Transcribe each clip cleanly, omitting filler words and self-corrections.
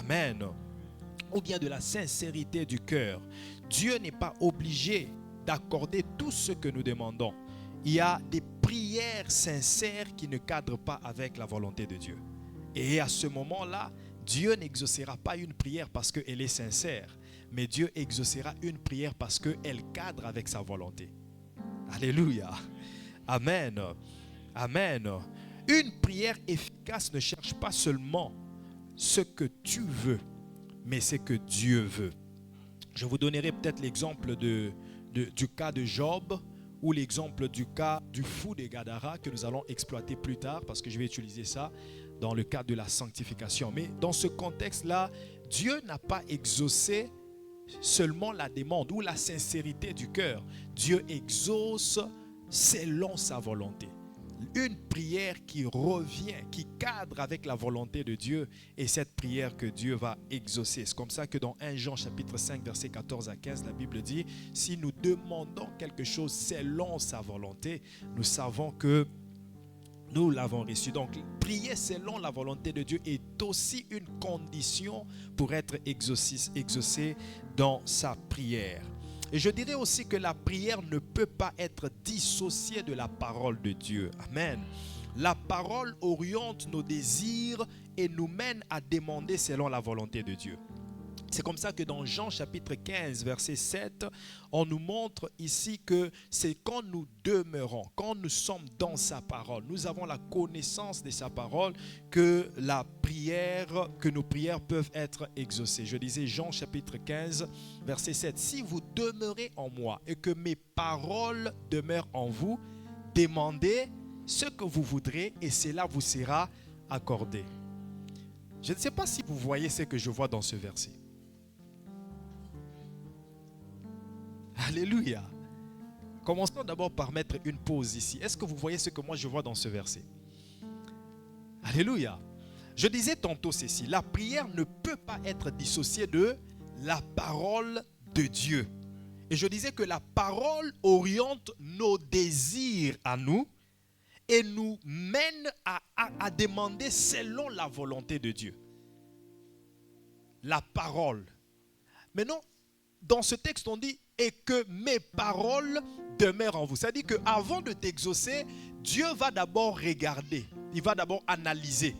Amen. Ou bien de la sincérité du cœur. Dieu n'est pas obligé d'accorder tout ce que nous demandons. Il y a des prières sincères qui ne cadrent pas avec la volonté de Dieu. Et à ce moment-là, Dieu n'exaucera pas une prière parce qu'elle est sincère, mais Dieu exaucera une prière parce qu'elle cadre avec sa volonté. Alléluia. Amen. Amen. Une prière efficace ne cherche pas seulement ce que tu veux, mais ce que Dieu veut. Je vous donnerai peut-être l'exemple du cas de Job ou l'exemple du cas du fou de Gadara que nous allons exploiter plus tard parce que je vais utiliser ça dans le cadre de la sanctification. Mais dans ce contexte-là, Dieu n'a pas exaucé seulement la demande ou la sincérité du cœur. Dieu exauce selon sa volonté. Une prière qui revient, qui cadre avec la volonté de Dieu est cette prière que Dieu va exaucer. C'est comme ça que dans 1 Jean chapitre 5 verset 14 à 15, la Bible dit, si nous demandons quelque chose selon sa volonté, nous savons que nous l'avons reçu. Donc, prier selon la volonté de Dieu est aussi une condition pour être exaucé dans sa prière. Et je dirais aussi que la prière ne peut pas être dissociée de la parole de Dieu. Amen. La parole oriente nos désirs et nous mène à demander selon la volonté de Dieu. C'est comme ça que dans Jean chapitre 15 verset 7, on nous montre ici que c'est quand nous demeurons, quand nous sommes dans sa parole, nous avons la connaissance de sa parole que nos prières peuvent être exaucées. Je disais Jean chapitre 15 verset 7, si vous demeurez en moi et que mes paroles demeurent en vous, demandez ce que vous voudrez et cela vous sera accordé. Je ne sais pas si vous voyez ce que je vois dans ce verset. Alléluia. Commençons d'abord par mettre une pause ici. Est-ce que vous voyez ce que moi je vois dans ce verset? Alléluia. Je disais tantôt ceci, la prière ne peut pas être dissociée de la parole de Dieu. Et je disais que la parole oriente nos désirs à nous et nous mène à demander selon la volonté de Dieu. La parole. Maintenant, dans ce texte, on dit « et que mes paroles demeurent en vous ». C'est-à-dire qu'avant de t'exaucer, Dieu va d'abord regarder, il va d'abord analyser.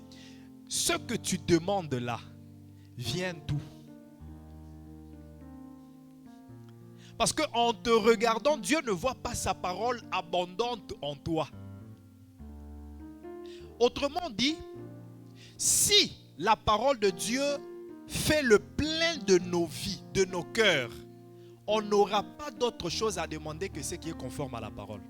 Ce que tu demandes là, vient d'où? Parce qu'en te regardant, Dieu ne voit pas sa parole abondante en toi. Autrement dit, si la parole de Dieu fait le plein de nos vies, de nos cœurs, on n'aura pas d'autre chose à demander que ce qui est conforme à la parole.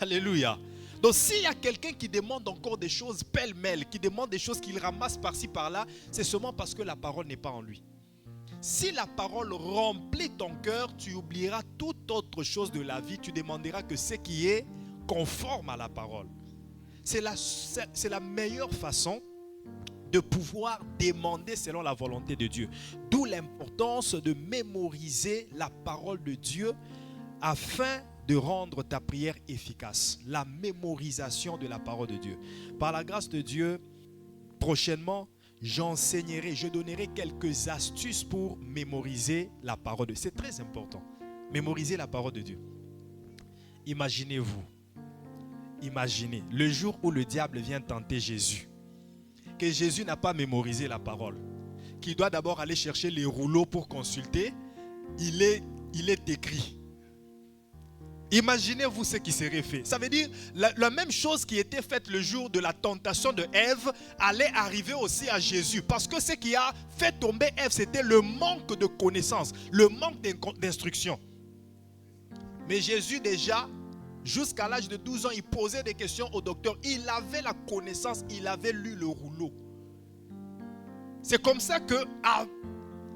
Alléluia. Donc s'il y a quelqu'un qui demande encore des choses pêle-mêle, qui demande des choses qu'il ramasse par-ci par-là, c'est seulement parce que la parole n'est pas en lui. Si la parole remplit ton cœur, tu oublieras toute autre chose de la vie, tu demanderas que ce qui est conforme à la parole. C'est la meilleure façon de pouvoir demander selon la volonté de Dieu. D'où l'importance de mémoriser la parole de Dieu afin de rendre ta prière efficace. La mémorisation de la parole de Dieu. Par la grâce de Dieu, prochainement, j'enseignerai, je donnerai quelques astuces pour mémoriser la parole de Dieu. C'est très important. Mémoriser la parole de Dieu. Imaginez-vous, imaginez le jour où le diable vient tenter Jésus. Que Jésus n'a pas mémorisé la parole, qu'il doit d'abord aller chercher les rouleaux pour consulter, il est écrit. Imaginez-vous ce qui serait fait. Ça veut dire la même chose qui était faite le jour de la tentation de Ève allait arriver aussi à Jésus. Parce que ce qui a fait tomber Ève, c'était le manque de connaissance, le manque d'instruction. Mais Jésus déjà, jusqu'à l'âge de 12 ans, il posait des questions au docteur. Il avait la connaissance, il avait lu le rouleau. C'est comme ça que,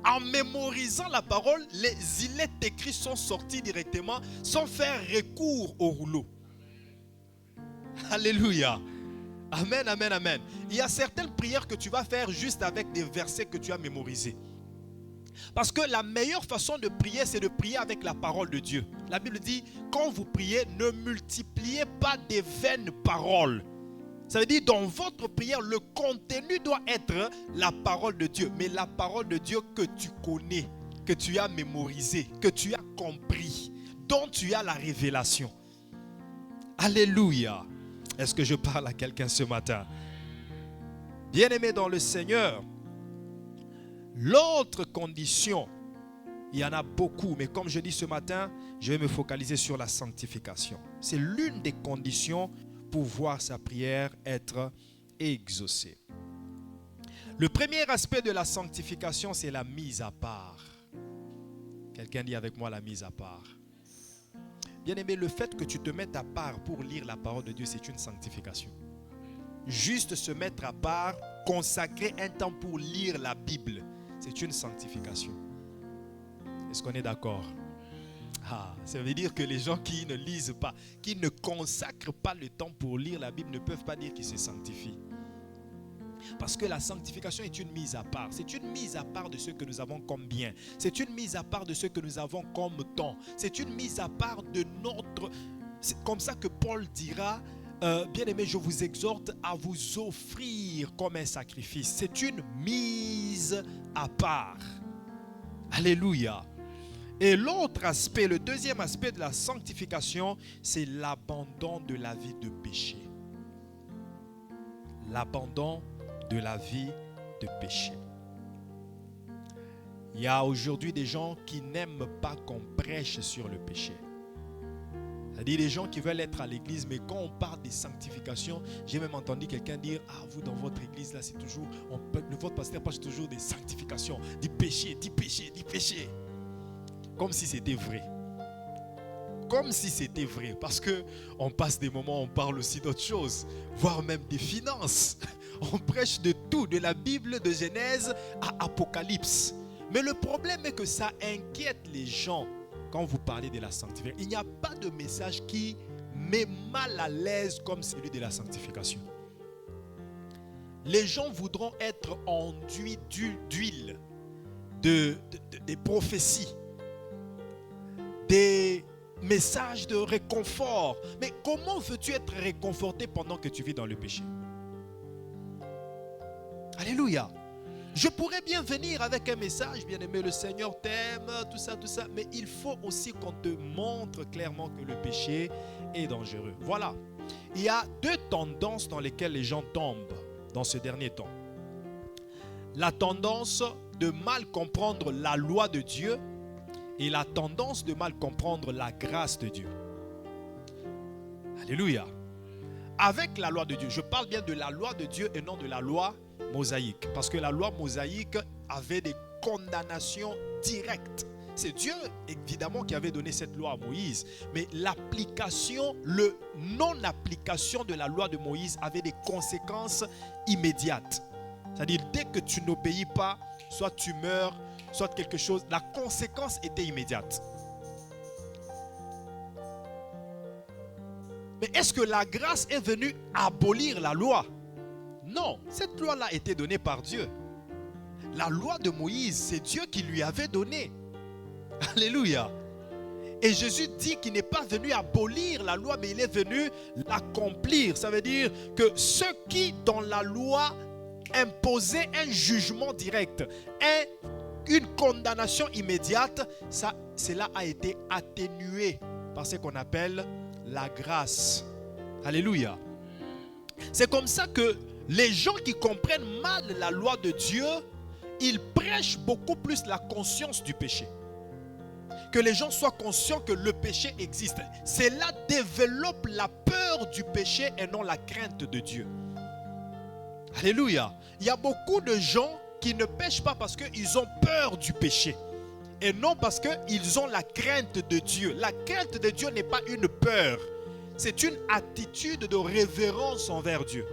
en mémorisant la parole, les îlets écrits sont sortis directement sans faire recours au rouleau. Alléluia. Amen, amen, amen. Il y a certaines prières que tu vas faire juste avec des versets que tu as mémorisés. Parce que la meilleure façon de prier, c'est de prier avec la parole de Dieu. La Bible dit, quand vous priez, ne multipliez pas des vaines paroles. Ça veut dire dans votre prière, le contenu doit être la parole de Dieu. Mais la parole de Dieu que tu connais, que tu as mémorisée, que tu as compris, dont tu as la révélation. Alléluia. Est-ce que je parle à quelqu'un ce matin? Bien-aimé dans le Seigneur, l'autre condition, il y en a beaucoup, mais comme je dis ce matin, je vais me focaliser sur la sanctification. C'est l'une des conditions pour voir sa prière être exaucée. Le premier aspect de la sanctification, c'est la mise à part. Quelqu'un dit avec moi la mise à part. Bien-aimé, le fait que tu te mettes à part pour lire la parole de Dieu, c'est une sanctification. Juste se mettre à part, consacrer un temps pour lire la Bible, c'est une sanctification. Est-ce qu'on est d'accord? Ça veut dire que les gens qui ne lisent pas, qui ne consacrent pas le temps pour lire la Bible ne peuvent pas dire qu'ils se sanctifient. Parce que la sanctification est une mise à part. C'est une mise à part de ce que nous avons comme bien. C'est une mise à part de ce que nous avons comme temps. C'est une mise à part de notre... C'est comme ça que Paul dira, bien-aimé, je vous exhorte à vous offrir comme un sacrifice. C'est une mise à part. Alléluia. Et l'autre aspect, le deuxième aspect de la sanctification, c'est l'abandon de la vie de péché. L'abandon de la vie de péché. Il y a aujourd'hui des gens qui n'aiment pas qu'on prêche sur le péché. C'est-à-dire des gens qui veulent être à l'église, mais quand on parle de sanctification, j'ai même entendu quelqu'un dire, vous dans votre église là, c'est toujours, votre pasteur parle toujours des sanctifications, du péché, du péché, du péché. Comme si c'était vrai. Comme si c'était vrai. Parce qu'on passe des moments, on parle aussi d'autres choses, voire même des finances. On prêche de tout, de la Bible, de Genèse à Apocalypse. Mais le problème est que ça inquiète les gens quand vous parlez de la sanctification. Il n'y a pas de message qui met mal à l'aise comme celui de la sanctification. Les gens voudront être enduits d'huile, des prophéties, des messages de réconfort. Mais comment veux-tu être réconforté pendant que tu vis dans le péché? Alléluia. Je pourrais bien venir avec un message, bien aimé, le Seigneur t'aime, tout ça, mais il faut aussi qu'on te montre clairement que le péché est dangereux. Voilà. Il y a deux tendances dans lesquelles les gens tombent dans ce dernier temps. La tendance de mal comprendre la loi de Dieu et la tendance de mal comprendre la grâce de Dieu. Alléluia. Avec la loi de Dieu, je parle bien de la loi de Dieu et non de la loi mosaïque. Parce que la loi mosaïque avait des condamnations directes. C'est Dieu, évidemment, qui avait donné cette loi à Moïse. Mais l'application, le non-application de la loi de Moïse avait des conséquences immédiates. C'est-à-dire, dès que tu n'obéis pas, soit tu meurs, soit quelque chose, la conséquence était immédiate. Mais est-ce que la grâce est venue abolir la loi? Non, cette loi-là a été donnée par Dieu. La loi de Moïse, c'est Dieu qui lui avait donné. Alléluia. Et Jésus dit qu'il n'est pas venu abolir la loi, mais il est venu l'accomplir. Ça veut dire que ceux qui, dans la loi, imposaient un jugement direct, une condamnation immédiate, cela a été atténué par ce qu'on appelle la grâce. Alléluia. C'est comme ça que les gens qui comprennent mal la loi de Dieu, ils prêchent beaucoup plus la conscience du péché. Que les gens soient conscients que le péché existe. Cela développe la peur du péché et non la crainte de Dieu. Alléluia. Il y a beaucoup de gens qui ne pêchent pas parce qu'ils ont peur du péché. Et non parce qu'ils ont la crainte de Dieu. La crainte de Dieu n'est pas une peur. C'est une attitude de révérence envers Dieu.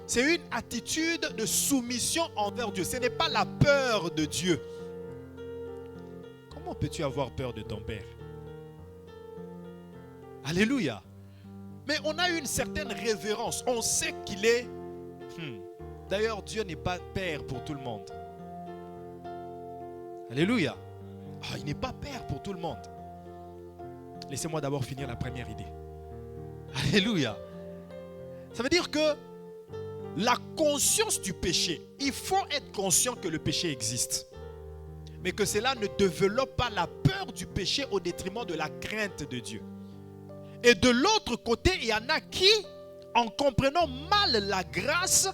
C'est une attitude de soumission envers Dieu. Ce n'est pas la peur de Dieu. Comment peux-tu avoir peur de ton père? Alléluia. Mais on a une certaine révérence. On sait qu'il est... D'ailleurs, Dieu n'est pas père pour tout le monde. Alléluia. Il n'est pas père pour tout le monde. Laissez-moi d'abord finir la première idée. Alléluia. Ça veut dire que la conscience du péché, il faut être conscient que le péché existe. Mais que cela ne développe pas la peur du péché au détriment de la crainte de Dieu. Et de l'autre côté, il y en a qui, en comprenant mal la grâce,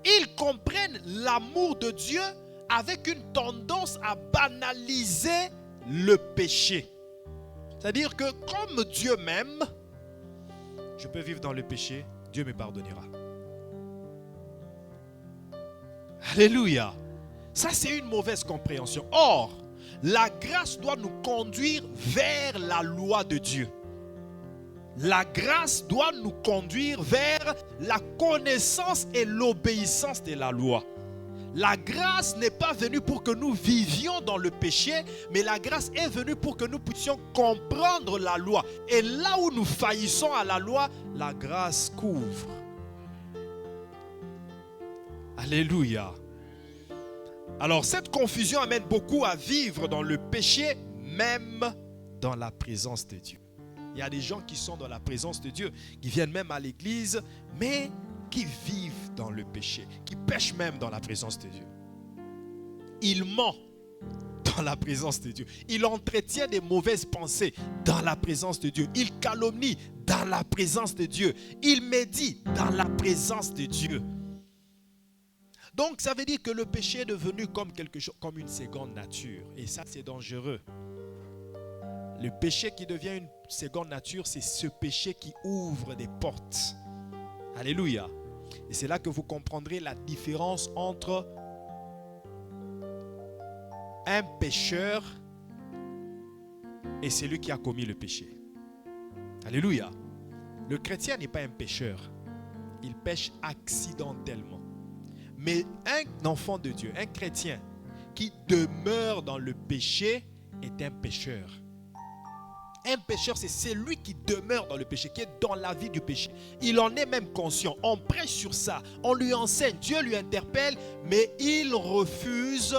ils comprennent l'amour de Dieu avec une tendance à banaliser le péché. C'est-à-dire que comme Dieu m'aime, je peux vivre dans le péché, Dieu me pardonnera. Alléluia. Ça, c'est une mauvaise compréhension. Or, la grâce doit nous conduire vers la loi de Dieu. La grâce doit nous conduire vers la connaissance et l'obéissance de la loi. La grâce n'est pas venue pour que nous vivions dans le péché, mais la grâce est venue pour que nous puissions comprendre la loi. Et là où nous faillissons à la loi, la grâce couvre. Alléluia. Alors cette confusion amène beaucoup à vivre dans le péché, même dans la présence de Dieu. Il y a des gens qui sont dans la présence de Dieu, qui viennent même à l'église, mais qui vivent dans le péché, qui pêchent même dans la présence de Dieu. Il ment dans la présence de Dieu. Il entretient des mauvaises pensées dans la présence de Dieu. Il calomnie dans la présence de Dieu. Il médit dans la présence de Dieu. Donc ça veut dire que le péché est devenu comme quelque chose, comme une seconde nature. Et ça, c'est dangereux. Le péché qui devient une seconde nature, c'est ce péché qui ouvre des portes. Alléluia. Et c'est là que vous comprendrez la différence entre un pécheur et celui qui a commis le péché. Alléluia. Le chrétien n'est pas un pécheur. Il pêche accidentellement. Mais un enfant de Dieu, un chrétien qui demeure dans le péché est un pécheur. Un pécheur, c'est celui qui demeure dans le péché, qui est dans la vie du péché. Il en est même conscient. On prêche sur ça, on lui enseigne, Dieu lui interpelle, mais il refuse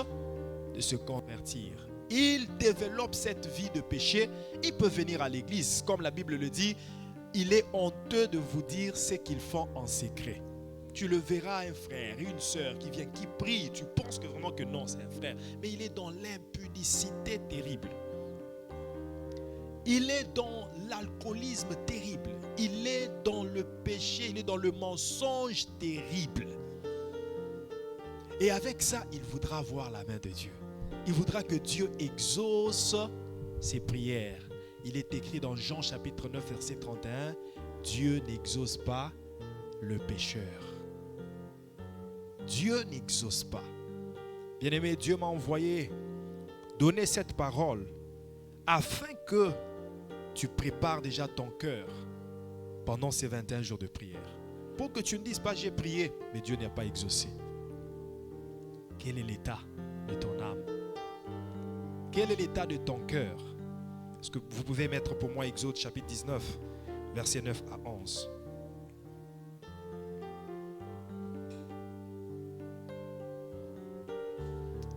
de se convertir. Il développe cette vie de péché. Il peut venir à l'église, comme la Bible le dit. Il est honteux de vous dire ce qu'ils font en secret. Tu le verras, un frère, une sœur qui vient, qui prie. Tu penses que vraiment que non, c'est un frère. Mais il est dans l'impudicité terrible. Il est dans l'alcoolisme terrible. Il est dans le péché. Il est dans le mensonge terrible. Et avec ça, il voudra voir la main de Dieu. Il voudra que Dieu exauce ses prières. Il est écrit dans Jean chapitre 9, verset 31. Dieu n'exauce pas le pécheur. Dieu n'exauce pas. Bien-aimé, Dieu m'a envoyé donner cette parole afin que tu prépares déjà ton cœur pendant ces 21 jours de prière. Pour que tu ne dises pas j'ai prié, mais Dieu n'a pas exaucé. Quel est l'état de ton âme? Quel est l'état de ton cœur? Est-ce que vous pouvez mettre pour moi Exode chapitre 19, versets 9 à 11.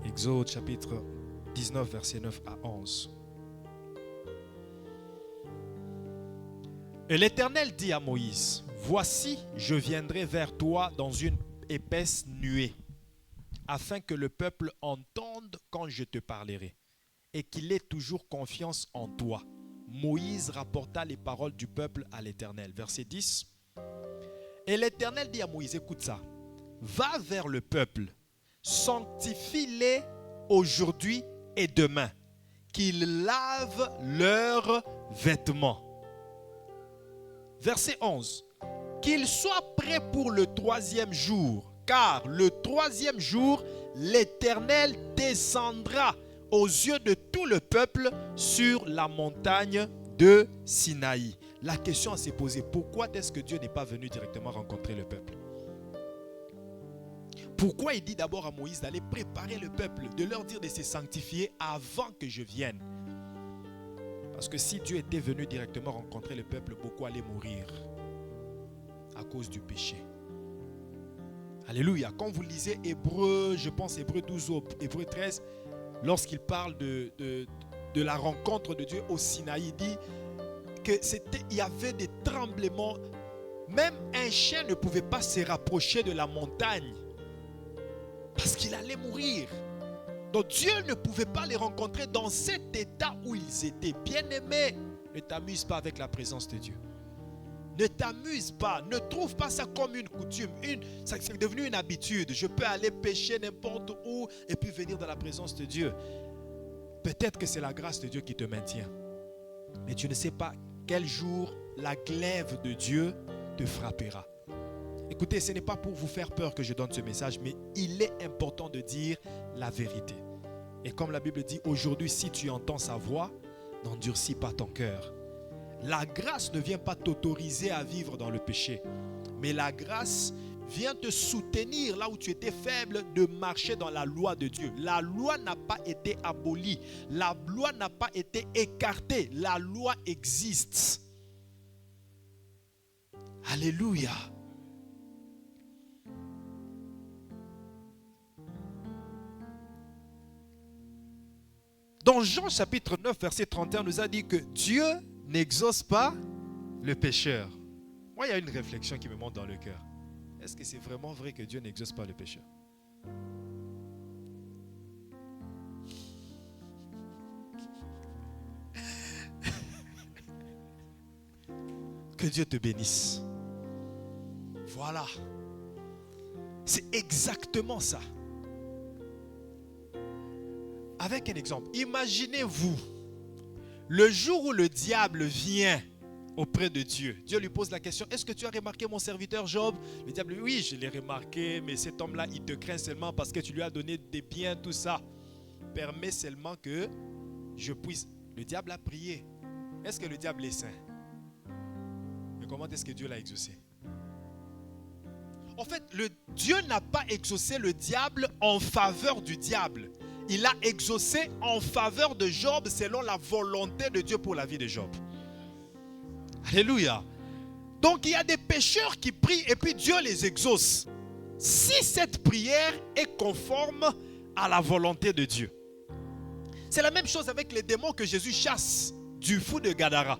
Exode chapitre 19, versets 9 à 11. Et l'Éternel dit à Moïse, voici, je viendrai vers toi dans une épaisse nuée, afin que le peuple entende quand je te parlerai, et qu'il ait toujours confiance en toi. Moïse rapporta les paroles du peuple à l'Éternel. Verset 10. Et l'Éternel dit à Moïse, écoute ça, va vers le peuple, sanctifie-les aujourd'hui et demain, qu'ils lavent leurs vêtements. Verset 11. Qu'ils soient prêts pour le 3e jour, car le 3e jour, l'Éternel descendra aux yeux de tout le peuple sur la montagne de Sinaï. La question à se poser, pourquoi est-ce que Dieu n'est pas venu directement rencontrer le peuple? Pourquoi il dit d'abord à Moïse d'aller préparer le peuple, de leur dire de se sanctifier avant que je vienne? Parce que si Dieu était venu directement rencontrer le peuple, beaucoup allaient mourir à cause du péché. Alléluia. Quand vous lisez Hébreu, je pense Hébreu 12 ou Hébreu 13, lorsqu'il parle de la rencontre de Dieu au Sinaï, il dit qu'il y avait des tremblements Même un chien ne pouvait pas se rapprocher de la montagne parce qu'il allait mourir. Donc Dieu ne pouvait pas les rencontrer dans cet état où ils étaient. Bien-aimés, ne t'amuse pas avec la présence de Dieu. Ne t'amuse pas, ne trouve pas ça comme une coutume. C'est devenu une habitude. Je peux aller pécher n'importe où et puis venir dans la présence de Dieu. Peut-être que c'est la grâce de Dieu qui te maintient. Mais tu ne sais pas quel jour la glaive de Dieu te frappera. Écoutez, ce n'est pas pour vous faire peur que je donne ce message, mais il est important de dire la vérité. Et comme la Bible dit, aujourd'hui, si tu entends sa voix, n'endurcis pas ton cœur. La grâce ne vient pas t'autoriser à vivre dans le péché, mais la grâce vient te soutenir là où tu étais faible de marcher dans la loi de Dieu. La loi n'a pas été abolie, la loi n'a pas été écartée, la loi existe. Alléluia. Dans Jean chapitre 9, verset 31, nous a dit que Dieu n'exauce pas le pécheur. Moi, il y a une réflexion qui me monte dans le cœur. Est-ce que c'est vraiment vrai que Dieu n'exauce pas le pécheur? Que Dieu te bénisse. Voilà. C'est exactement ça. Avec un exemple, imaginez-vous le jour où le diable vient auprès de Dieu. Dieu lui pose la question, est-ce que tu as remarqué mon serviteur Job? Le diable, oui, je l'ai remarqué, mais cet homme-là, il te craint seulement parce que tu lui as donné des biens, tout ça. Permets seulement que je puisse. Le diable a prié. Est-ce que le diable est saint? Mais comment est-ce que Dieu l'a exaucé? En fait, Dieu n'a pas exaucé le diable en faveur du diable. Il a exaucé en faveur de Job selon la volonté de Dieu pour la vie de Job. Alléluia. Donc il y a des pécheurs qui prient et puis Dieu les exauce. Si cette prière est conforme à la volonté de Dieu. C'est la même chose avec les démons que Jésus chasse du fou de Gadara.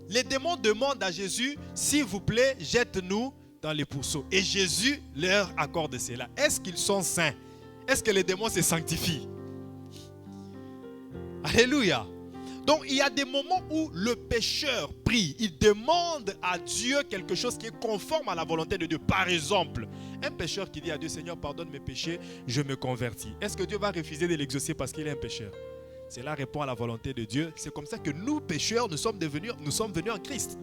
Les démons demandent à Jésus, s'il vous plaît, jette-nous dans les pourceaux. Et Jésus leur accorde cela. Est-ce qu'ils sont saints? Est-ce que les démons se sanctifient? Alléluia. Donc il y a des moments où le pécheur prie. Il demande à Dieu quelque chose qui est conforme à la volonté de Dieu. Par exemple, un pécheur qui dit à Dieu, Seigneur, pardonne mes péchés, je me convertis. Est-ce que Dieu va refuser de l'exaucer parce qu'il est un pécheur? Cela répond à la volonté de Dieu. C'est comme ça que nous, pécheurs, nous sommes venus en Christ.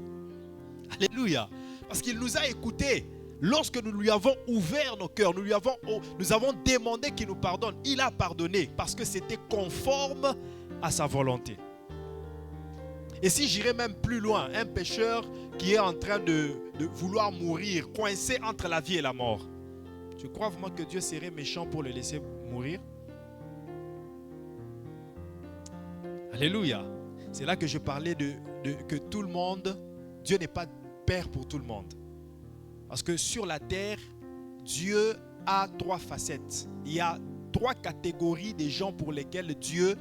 Alléluia. Parce qu'il nous a écoutés. Lorsque nous lui avons ouvert nos cœurs, nous avons demandé qu'il nous pardonne. Il a pardonné parce que c'était conforme à sa volonté. Et si j'irais même plus loin, un pécheur qui est en train de vouloir mourir, coincé entre la vie et la mort, tu crois vraiment que Dieu serait méchant pour le laisser mourir? Alléluia. C'est là que je parlais que tout le monde, Dieu n'est pas Père pour tout le monde. Parce que sur la terre, Dieu a trois facettes. Il y a trois catégories de gens pour lesquels Dieu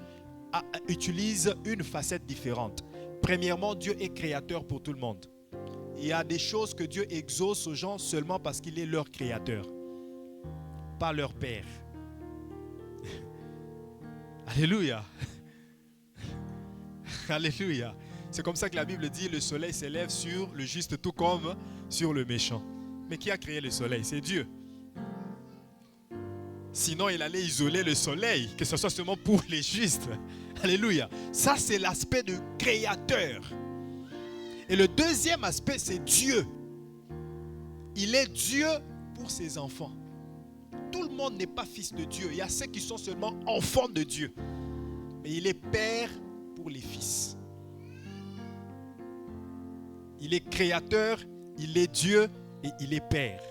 utilise une facette différente. Premièrement, Dieu est créateur pour tout le monde. Il y a des choses que Dieu exauce aux gens seulement parce qu'il est leur créateur, pas leur père. Alléluia. Alléluia. C'est comme ça que la Bible dit, le soleil s'élève sur le juste tout comme sur le méchant. Mais qui a créé le soleil? C'est Dieu. Sinon, il allait isoler le soleil, que ce soit seulement pour les justes. Alléluia. Ça, c'est l'aspect de créateur. Et le deuxième aspect, c'est Dieu. Il est Dieu pour ses enfants. Tout le monde n'est pas fils de Dieu. Il y a ceux qui sont seulement enfants de Dieu. Mais il est Père pour les fils. Il est créateur, il est Dieu et il est Père.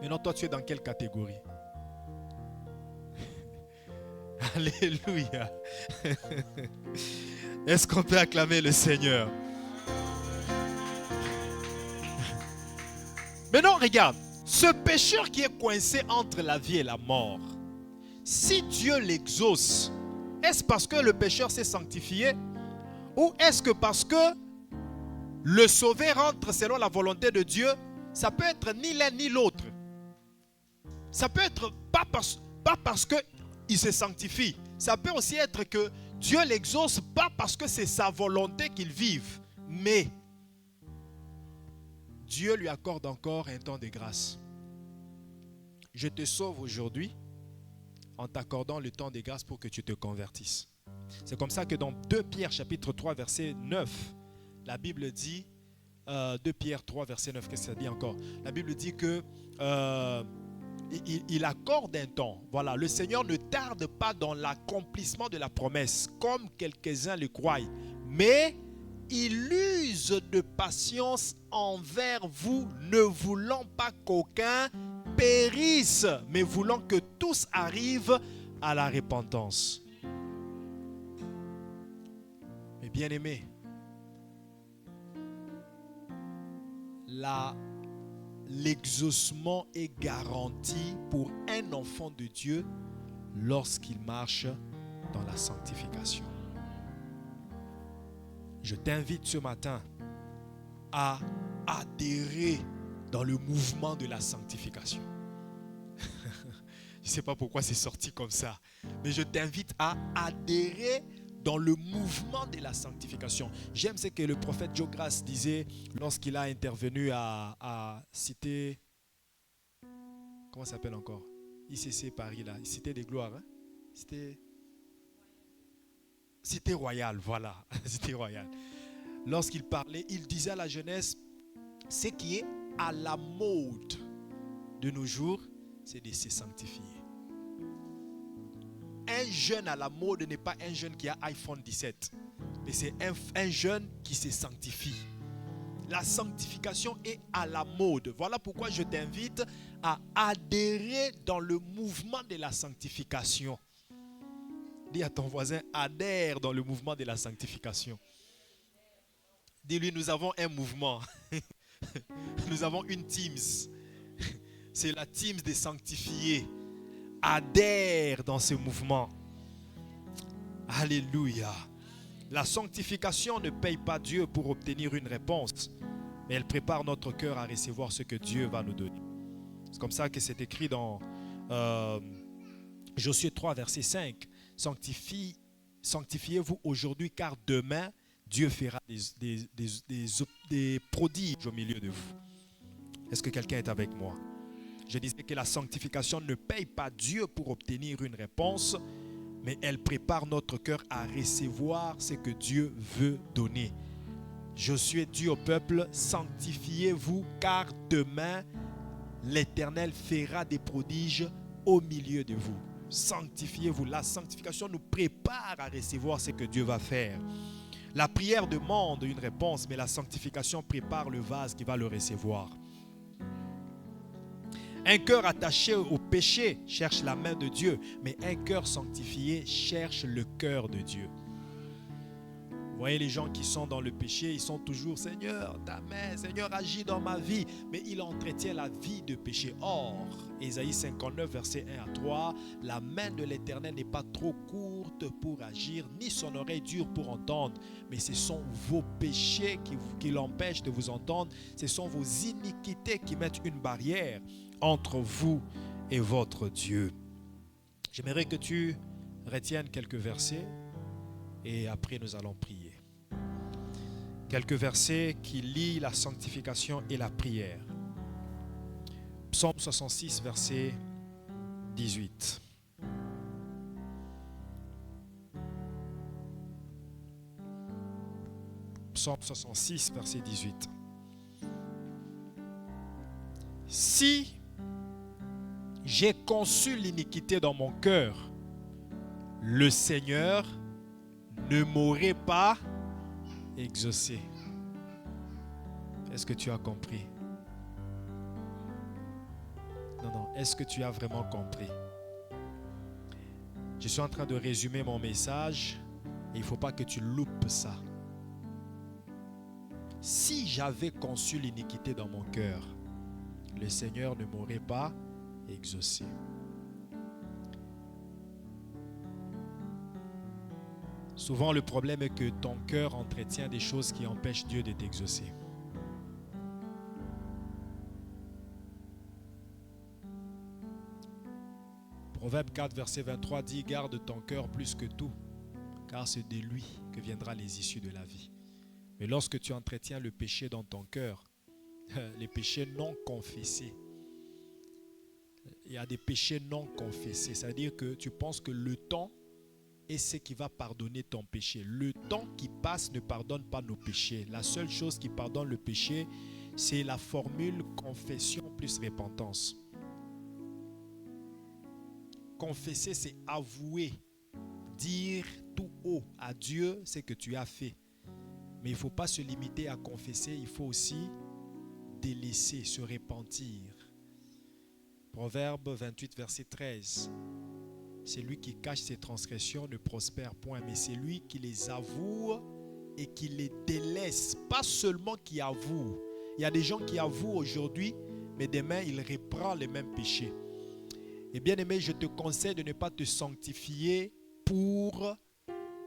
Maintenant, toi, tu es dans quelle catégorie? Alléluia. Est-ce qu'on peut acclamer le Seigneur? Maintenant, regarde. Ce pécheur qui est coincé entre la vie et la mort, si Dieu l'exauce, est-ce parce que le pécheur s'est sanctifié? Ou est-ce que parce que le sauvé rentre selon la volonté de Dieu, ça peut être ni l'un ni l'autre. Ça peut être pas parce qu'il se sanctifie. Ça peut aussi être que Dieu l'exauce pas parce que c'est sa volonté qu'il vive, mais Dieu lui accorde encore un temps de grâce. Je te sauve aujourd'hui en t'accordant le temps de grâce pour que tu te convertisses. C'est comme ça que dans 2 Pierre chapitre 3 verset 9, la Bible dit, 2 Pierre 3 verset 9, qu'est-ce que ça dit encore? La Bible dit que il accorde un temps. Voilà, le Seigneur ne tarde pas dans l'accomplissement de la promesse, comme quelques-uns le croient, mais il use de patience envers vous, ne voulant pas qu'aucun périsse, mais voulant que tous arrivent à la repentance. Mais bien aimé, l'exaucement est garanti pour un enfant de Dieu lorsqu'il marche dans la sanctification. Je t'invite ce matin à adhérer dans le mouvement de la sanctification. Je ne sais pas pourquoi c'est sorti comme ça, mais je t'invite à adhérer dans le mouvement de la sanctification. J'aime ce que le prophète Joe Grace disait lorsqu'il a intervenu à Cité... Comment ça s'appelle encore? ICC Paris, là. Cité des Gloires. Hein? Cité Royale, voilà. Cité Royale. Lorsqu'il parlait, il disait à la jeunesse, ce qui est à la mode de nos jours, c'est de se sanctifier. Un jeune à la mode n'est pas un jeune qui a iPhone 17, mais c'est un jeune qui se sanctifie. La sanctification est à la mode. Voilà pourquoi je t'invite à adhérer dans le mouvement de la sanctification. Dis à ton voisin, adhère dans le mouvement de la sanctification. Dis-lui, nous avons un mouvement. Nous avons une Teams. C'est la Teams des sanctifiés. Adhère dans ce mouvement. Alléluia. La sanctification ne paye pas Dieu pour obtenir une réponse, mais elle prépare notre cœur à recevoir ce que Dieu va nous donner. C'est comme ça que c'est écrit dans Josué 3 verset 5. Sanctifiez-vous aujourd'hui, car demain Dieu fera des prodiges au milieu de vous. Est-ce que quelqu'un est avec moi? Je disais que la sanctification ne paye pas Dieu pour obtenir une réponse, mais elle prépare notre cœur à recevoir ce que Dieu veut donner. Josué dit au peuple, sanctifiez-vous, car demain l'Éternel fera des prodiges au milieu de vous. Sanctifiez-vous. La sanctification nous prépare à recevoir ce que Dieu va faire. La prière demande une réponse, mais la sanctification prépare le vase qui va le recevoir. Un cœur attaché au péché cherche la main de Dieu, mais un cœur sanctifié cherche le cœur de Dieu. Vous voyez les gens qui sont dans le péché, ils sont toujours, Seigneur, ta main, Seigneur, agis dans ma vie. Mais il entretient la vie de péché. Or, Ésaïe 59, verset 1 à 3, la main de l'Éternel n'est pas trop courte pour agir, ni son oreille dure pour entendre. Mais ce sont vos péchés qui l'empêchent de vous entendre. Ce sont vos iniquités qui mettent une barrière entre vous et votre Dieu. J'aimerais que tu retiennes quelques versets et après nous allons prier. Quelques versets qui lient la sanctification et la prière. Psaume 66, verset 18. Psaume 66, verset 18. Si j'ai conçu l'iniquité dans mon cœur, le Seigneur ne m'aurait pas exaucé. Est-ce que tu as compris? Non. Est-ce que tu as vraiment compris? Je suis en train de résumer mon message et il ne faut pas que tu loupes ça. Si j'avais conçu l'iniquité dans mon cœur, le Seigneur ne m'aurait pas exaucé. Souvent, le problème est que ton cœur entretient des choses qui empêchent Dieu de t'exaucer. Proverbe 4, verset 23 dit: garde ton cœur plus que tout, car c'est de lui que viendra les issues de la vie. Mais lorsque tu entretiens le péché dans ton cœur, les péchés non confessés, il y a des péchés non confessés, c'est-à-dire que tu penses que le temps est ce qui va pardonner ton péché. Le temps qui passe ne pardonne pas nos péchés. La seule chose qui pardonne le péché, c'est la formule confession plus repentance. Confesser, c'est avouer, dire tout haut à Dieu ce que tu as fait. Mais il ne faut pas se limiter à confesser, il faut aussi délaisser, se repentir. Proverbe 28, verset 13. C'est lui qui cache ses transgressions ne prospère point, mais c'est lui qui les avoue et qui les délaisse. Pas seulement qui avoue. Il y a des gens qui avouent aujourd'hui, mais demain ils reprennent les mêmes péchés. Et bien aimé, je te conseille de ne pas te sanctifier pour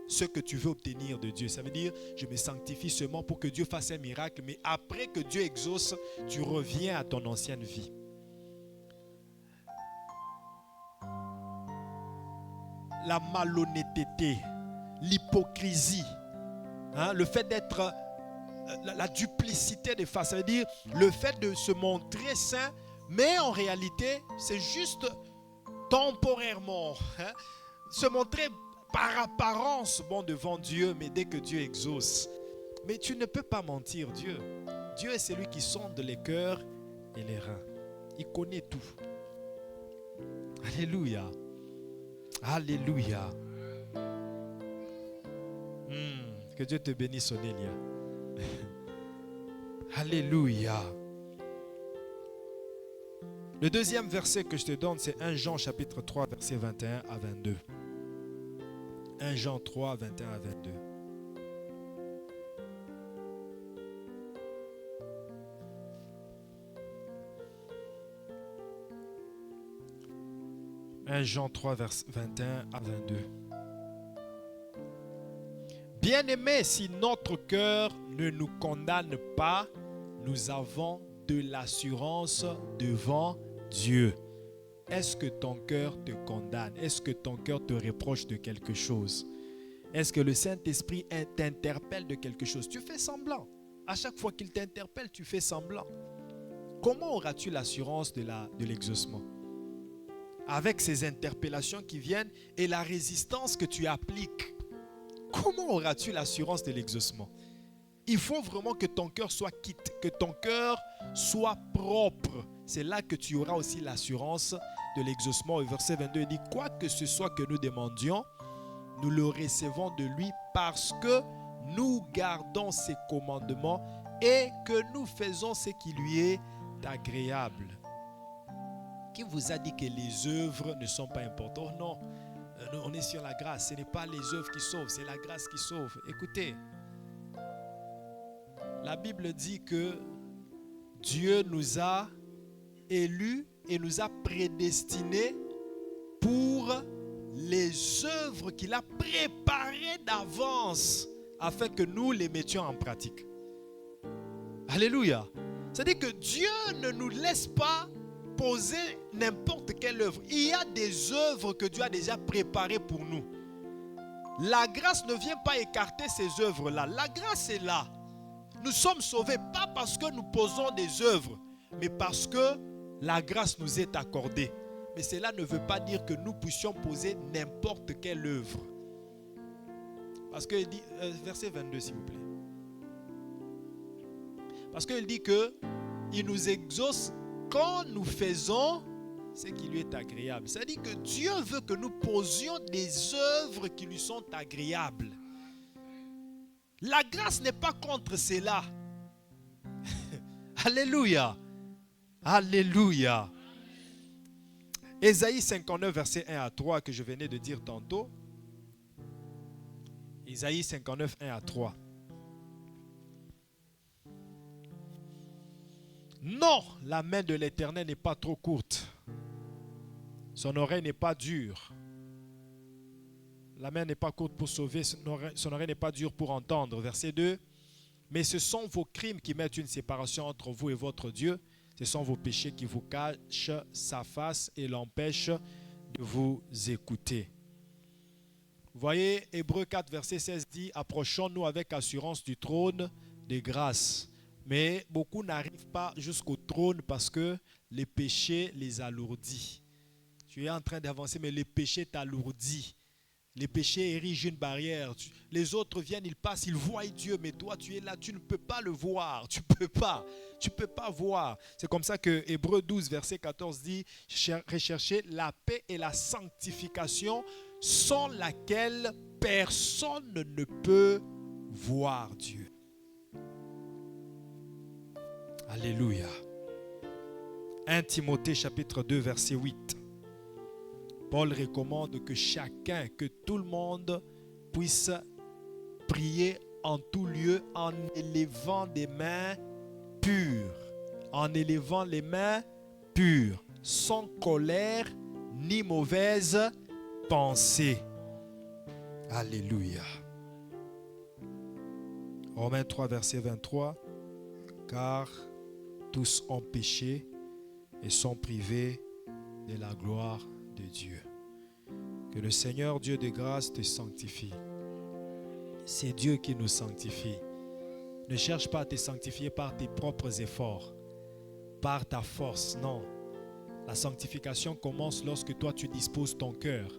ce que tu veux obtenir de Dieu. Ça veut dire, je me sanctifie seulement pour que Dieu fasse un miracle, mais après que Dieu exauce, tu reviens à ton ancienne vie. La malhonnêteté, l'hypocrisie, le fait d'être, la duplicité des faces, ça veut dire le fait de se montrer saint, mais en réalité, c'est juste temporairement, se montrer par apparence bon devant Dieu, mais dès que Dieu exauce. Mais tu ne peux pas mentir Dieu. Dieu est celui qui sonde les cœurs et les reins. Il connaît tout. Alléluia. Alléluia. Que Dieu te bénisse, Onélia. Alléluia. Le deuxième verset que je te donne, c'est 1 Jean chapitre 3, verset 21 à 22. 1 Jean 3, 21 à 22. « 1 Jean 3, verset 21 à 22. Bien-aimés, si notre cœur ne nous condamne pas, nous avons de l'assurance devant Dieu. » Est-ce que ton cœur te condamne? Est-ce que ton cœur te reproche de quelque chose? Est-ce que le Saint-Esprit t'interpelle de quelque chose? Tu fais semblant. À chaque fois qu'il t'interpelle, tu fais semblant. Comment auras-tu l'assurance de l'exaucement? Avec ces interpellations qui viennent et la résistance que tu appliques, comment auras-tu l'assurance de l'exaucement? Il faut vraiment que ton cœur soit quitte, que ton cœur soit propre. C'est là que tu auras aussi l'assurance de l'exaucement. Au verset 22, il dit: quoi que ce soit que nous demandions, nous le recevons de lui parce que nous gardons ses commandements et que nous faisons ce qui lui est agréable. Qui vous a dit que les œuvres ne sont pas importantes? Non, on est sur la grâce. Ce n'est pas les œuvres qui sauvent, c'est la grâce qui sauve. Écoutez, la Bible dit que Dieu nous a élus et nous a prédestinés pour les œuvres qu'il a préparées d'avance afin que nous les mettions en pratique. Alléluia. C'est-à-dire que Dieu ne nous laisse pas poser n'importe quelle œuvre. Il y a des œuvres que Dieu a déjà préparées pour nous. La grâce ne vient pas écarter ces œuvres-là. La grâce est là. Nous sommes sauvés pas parce que nous posons des œuvres, mais parce que la grâce nous est accordée. Mais cela ne veut pas dire que nous puissions poser n'importe quelle œuvre. Parce qu'il dit, verset 22 s'il vous plaît. Parce qu'il dit que il nous exauce quand nous faisons ce qui lui est agréable. C'est-à-dire que Dieu veut que nous posions des œuvres qui lui sont agréables. La grâce n'est pas contre cela. Alléluia. Alléluia. Ésaïe 59, verset 1 à 3 que je venais de dire tantôt. Ésaïe 59, 1 à 3. Non, la main de l'Éternel n'est pas trop courte. Son oreille n'est pas dure. La main n'est pas courte pour sauver, son oreille n'est pas dure pour entendre. Verset 2. Mais ce sont vos crimes qui mettent une séparation entre vous et votre Dieu. Ce sont vos péchés qui vous cachent sa face et l'empêchent de vous écouter. Vous voyez, Hébreux 4, verset 16 dit « Approchons-nous avec assurance du trône de grâce. » Mais beaucoup n'arrivent pas jusqu'au trône parce que les péchés les alourdit. Tu es en train d'avancer, mais les péchés t'alourdit. Les péchés érigent une barrière. Les autres viennent, ils passent, ils voient Dieu, mais toi, tu es là, tu ne peux pas le voir. Tu ne peux pas voir. C'est comme ça que Hébreux 12, verset 14 dit « Recherchez la paix et la sanctification sans laquelle personne ne peut voir Dieu. » Alléluia. 1 Timothée chapitre 2, verset 8. Paul recommande que chacun, que tout le monde puisse prier en tout lieu en élevant des mains pures. En élevant les mains pures, sans colère ni mauvaise pensée. Alléluia. Romains 3, verset 23. Car tous ont péché et sont privés de la gloire de Dieu. Que le Seigneur Dieu de grâce te sanctifie. C'est Dieu qui nous sanctifie. Ne cherche pas à te sanctifier par tes propres efforts, par ta force, non. La sanctification commence lorsque toi tu disposes ton cœur.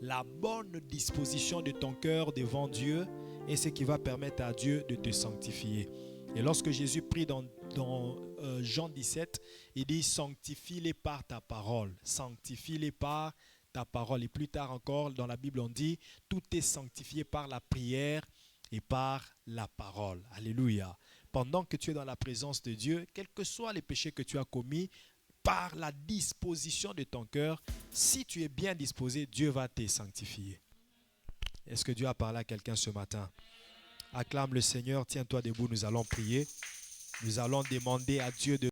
La bonne disposition de ton cœur devant Dieu est ce qui va permettre à Dieu de te sanctifier. Et lorsque Jésus prie dans Jean 17, il dit « Sanctifie-les par ta parole. Sanctifie-les par ta parole. » Et plus tard encore, dans la Bible, on dit « Tout est sanctifié par la prière et par la parole. » Alléluia. Pendant que tu es dans la présence de Dieu, quels que soient les péchés que tu as commis, par la disposition de ton cœur, si tu es bien disposé, Dieu va te sanctifier. Est-ce que Dieu a parlé à quelqu'un ce matin? Acclame le Seigneur, tiens-toi debout, nous allons prier. Nous allons demander à Dieu de